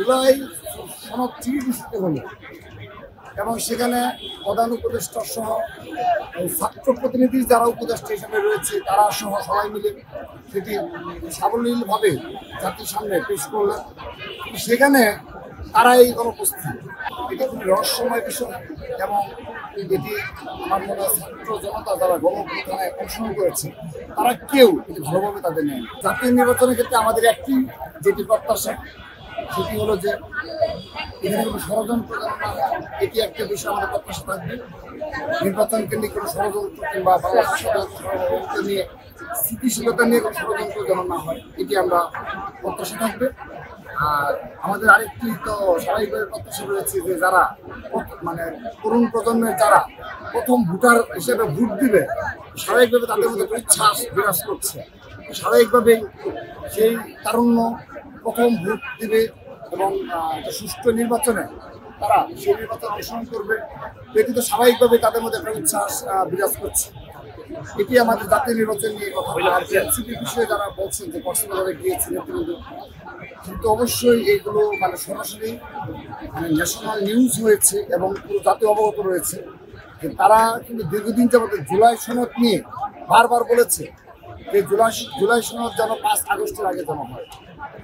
জুলাই সনদ চিঠিত হলো এবং সেখানে প্রধান উপদেষ্টা সহ ছাত্র প্রতিনিধি যারা উপদেষ্টা হিসেবে রয়েছে তারা সহ সবাই মিলে সেটি সাবলীলভাবে জাতির সামনে পেশ করলেন। সেখানে তারা এই অনুপস্থিত, এটা খুবই রহস্যময় বিষয় এবং এটি আমার মনে হয় ছাত্র জনতা যারা গণঅভ্যুত্থানে অংশগ্রহণ করেছে তারা কেউ এটি ভালোভাবে তাদের নেয়। জাতীয় নির্বাচনের ক্ষেত্রে আমাদের একটি যেটি প্রত্যাশা সেটি হলো যে এখানে কোনো ষড়যন্ত্র এটি একটা বিষয় আমাদের প্রত্যাশা থাকবে। নির্বাচন কেন্দ্রিক কোনো ষড়যন্ত্র কিংবা ষড়যন্ত্র নিয়ে স্থিতিশীলতা নিয়ে কোনো ষড়যন্ত্র যেন না হয় এটি আমরা প্রত্যাশা থাকবে। আর আমাদের আরেকটি তো স্বাভাবিকভাবে প্রত্যাশা রয়েছে যে যারা মানে তরুণ প্রজন্মের যারা প্রথম ভোটার হিসেবে ভোট দিবে স্বাভাবিকভাবে তাদের মধ্যে উচ্ছ্বাস বিরাজ করছে। স্বাভাবিকভাবেই সেই তারুণ্য প্রথম ভোট দিবে এবং সুষ্ঠু নির্বাচনে তারা সেই নির্বাচনে অংশগ্রহণ করবে। এটি তো স্বাভাবিকভাবে তাদের মধ্যে একটা উচ্ছ্বাস বিরাজ করছে। এটি আমাদের জাতীয় নির্বাচন নিয়ে কথা বলা। আর এনসিপির বিষয়ে যারা বলছেন যে কক্সবাজারে গিয়েছিলেন কিন্তু অবশ্যই এইগুলো মানে সরাসরি মানে ন্যাশনাল নিউজ হয়েছে এবং পুরো জাতীয় অবগত রয়েছে যে তারা কিন্তু দীর্ঘদিন যাবত জুলাই সনদ নিয়ে বারবার বলেছে যে জুলাই সনদ যেন 5 আগস্টের আগে জমা হয়।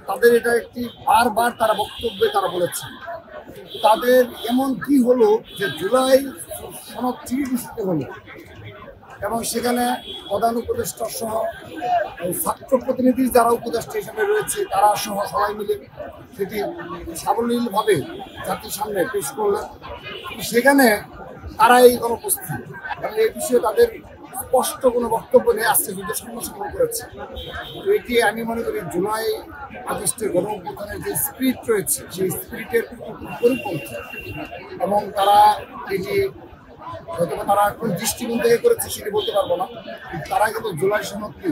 তাদের এটা একটি বারবার তারা বক্তব্যে তারা বলেছে। তাদের এমন কি হলো যে জুলাই সনদ চিঠিত হলো এবং সেখানে প্রধান উপদেষ্টা সহ ছাত্র প্রতিনিধি যারা উপদেষ্টা হিসেবে রয়েছে তারা সহ সবাই মিলে সেটি সাবলীলভাবে জাতির সামনে পেশ করলেন। সেখানে তারা এই অনুপস্থিত এবং এই বিষয়ে তাদের স্পষ্ট কোনো বক্তব্য নেই, আসছে যুদ্ধ সমর্থন করেছে। তো এটি আমি মনে করি জুলাই আগস্টের গণঅভ্যুত্থানের যে স্পিরিট রয়েছে সেই স্পিরিটের পরিপন্থী এবং তারা এটি হয়তো তারা কোন দৃষ্টিকোণ থেকে করেছে সেটি বলতে পারবো না। তারা কিন্তু জুলাই সনদটি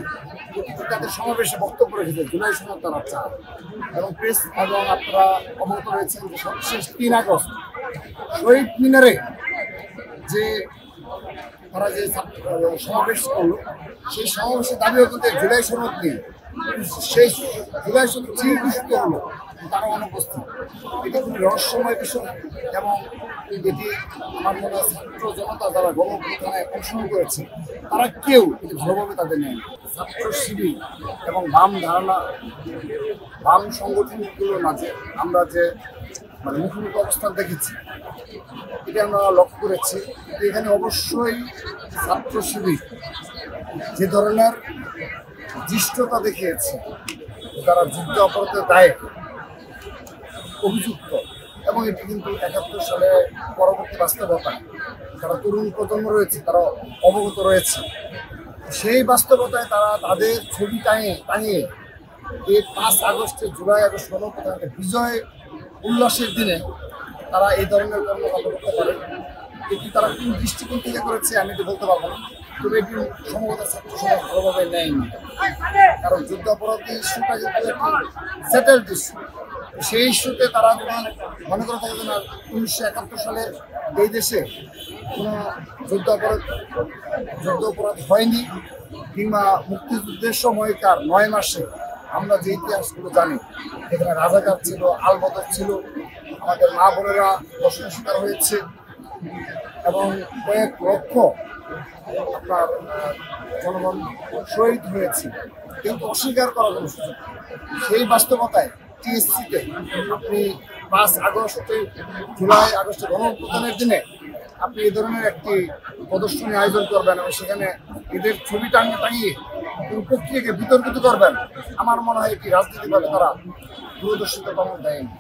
তাদের সমাবেশে বক্তব্য রেখেছে জুলাই সনদ তারা চায় এবং প্রেস এবং আপনারা অবগত রয়েছেন যে সর্বশেষ 3 আগস্ট শহীদ মিনারে যে তারা যে সমাবেশ করলো সেই সমাবেশের দাবিও কিন্তু জুলাই সনদ নিয়ে সেই জুলাই সনদ চিঠিত হলো তারা অনুপস্থিত। এটা খুবই রহস্যময় বিষয় এবং এটি আমার মনে হয় ছাত্র জনতা যারা গণঅভ্যুত্থানে অংশগ্রহণ করেছে তারা কেউ এটি ভালোভাবে তাদের নেয়। ছাত্র শিবির এবং বাম সংগঠনগুলোর মাঝে আমরা যে মানে মুখোমুখি অবস্থান দেখেছি এটা আমরা লক্ষ্য করেছি। এখানে অবশ্যই ছাত্র শিবির যে ধরনের দৃষ্টতা দেখিয়েছে তারা যুদ্ধ অপরাধের দায়ে অভিযুক্ত এবং এটি কিন্তু 71 সালে পরবর্তী বাস্তবতা যারা তরুণ প্রজন্ম রয়েছে তারা অবগত রয়েছে। সেই বাস্তবতায় তারা তাদের ছবি টাঙিয়ে এই 5 আগস্টে জুলাই আগস্ট গণঅভ্যুত্থানকে বিজয় উল্লাসের দিনে তারা এই ধরনের কর্মকাণ্ড করতে পারে। এটি তারা কোন দৃষ্টিকোণ থেকে করেছে আমি এটি বলতে পারবো না, তবে এটি সম্ভবত ছাত্র সমাজ ভালোভাবে নেয়নি। কারণ যুদ্ধ অপরাধী ইস্যুটা কিন্তু একটি সেটেলড ইস্যু। সেই ইস্যুতে তারা যখন মনে করে থাকে না 1971 সালে এই দেশে কোনো যুদ্ধ অপরাধ হয়নি কিংবা মুক্তিযুদ্ধের সময়কার 9 মাসে আমরা যে ইতিহাসগুলো জানি এখানে রাজাকার ছিল, আলবদর ছিল, আমাদের মা বোনেরা দর্শনের শিকার হয়েছে এবং কয়েক লক্ষ আপনার জনগণ শহীদ হয়েছে, কিন্তু অস্বীকার করার কোনো সুযোগ। সেই বাস্তবতায় টিএসসিতে আপনি 5 আগস্টে জুলাই আগস্টে গণঅভ্যুত্থানের দিনে আপনি এই ধরনের একটি প্রদর্শনী আয়োজন করবেন এবং সেখানে এদের ছবি টাঙিয়ে পুরো প্রক্রিয়াকে বিতর্কিত করবেন, আমার মনে হয় এটি রাজনীতিভাবে তারা দূরদর্শিতা প্রমাণ দেয়নি।